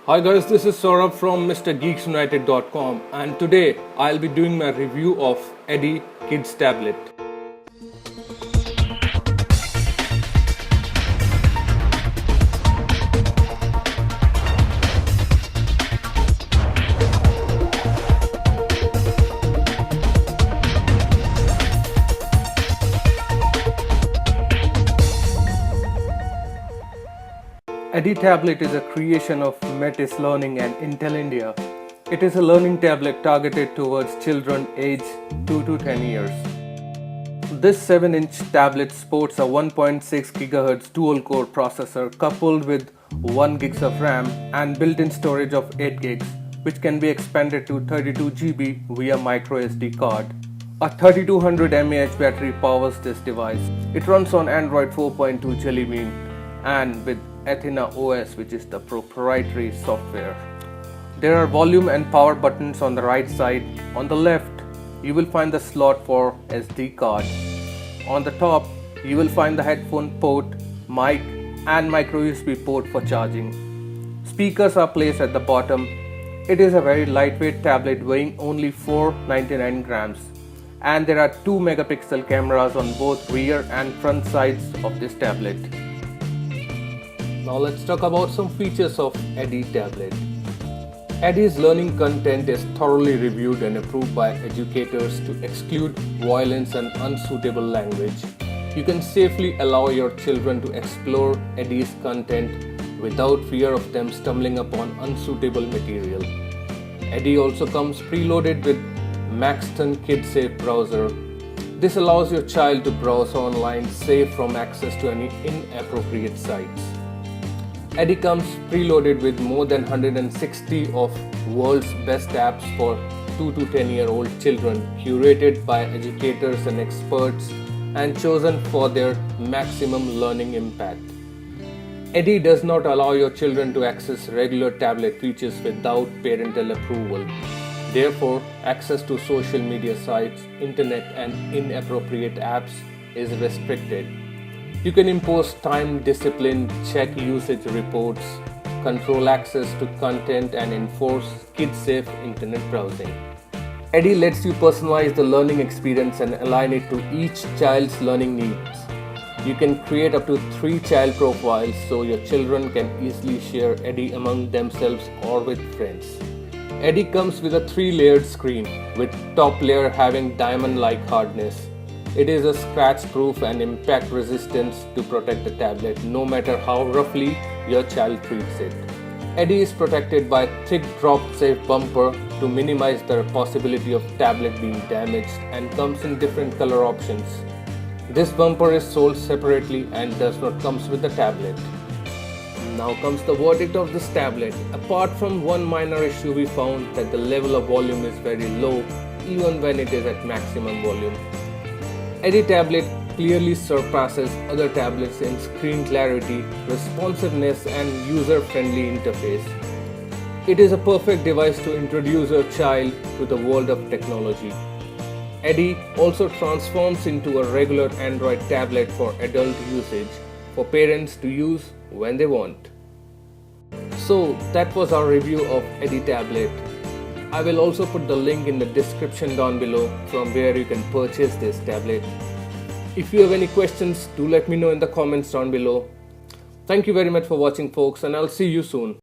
Hi guys, this is Saurabh from MrGeeksUnited.com and today I'll be doing my review of Eddy Kids Tablet. Eddy Tablet is a creation of Metis Learning and Intel India. It is a learning tablet targeted towards children aged 2 to 10 years. This 7-inch tablet sports a 1.6 GHz dual-core processor coupled with 1 GB of RAM and built-in storage of 8 GB, which can be expanded to 32 GB via microSD card. A 3200 mAh battery powers this device. It runs on Android 4.2 Jelly Bean and with Athena OS, which is the proprietary software. There are volume and power buttons on the right side. On the left, you will find the slot for SD card. On the top, you will find the headphone port, mic and micro USB port for charging. Speakers are placed at the bottom. It is a very lightweight tablet weighing only 499 grams. And there are 2 megapixel cameras on both rear and front sides of this tablet. Now let's talk about some features of Eddy tablet. Eddy's learning content is thoroughly reviewed and approved by educators to exclude violence and unsuitable language. You can safely allow your children to explore Eddy's content without fear of them stumbling upon unsuitable material. Eddy also comes preloaded with Maxton KidSafe browser. This allows your child to browse online safe from access to any inappropriate sites. Eddy comes preloaded with more than 160 of world's best apps for 2 to 10-year-old children, curated by educators and experts and chosen for their maximum learning impact. Eddy does not allow your children to access regular tablet features without parental approval. Therefore, access to social media sites, internet and inappropriate apps is restricted. You can impose time discipline, check usage reports, control access to content and enforce kid-safe internet browsing. Eddy lets you personalize the learning experience and align it to each child's learning needs. You can create up to 3 child profiles so your children can easily share Eddy among themselves or with friends. Eddy comes with a 3-layered screen with top layer having diamond-like hardness. It is a scratch-proof and impact-resistant to protect the tablet no matter how roughly your child treats it. Eddy is protected by thick drop-safe bumper to minimize the possibility of tablet being damaged and comes in different color options. This bumper is sold separately and does not come with the tablet. Now comes the verdict of this tablet. Apart from one minor issue, we found that the level of volume is very low even when it is at maximum volume. Eddy tablet clearly surpasses other tablets in screen clarity, responsiveness and user-friendly interface. It is a perfect device to introduce your child to the world of technology. Eddy also transforms into a regular Android tablet for adult usage for parents to use when they want. So that was our review of Eddy tablet. I will also put the link in the description down below from where you can purchase this tablet. If you have any questions, do let me know in the comments down below. Thank you very much for watching, folks, and I'll see you soon.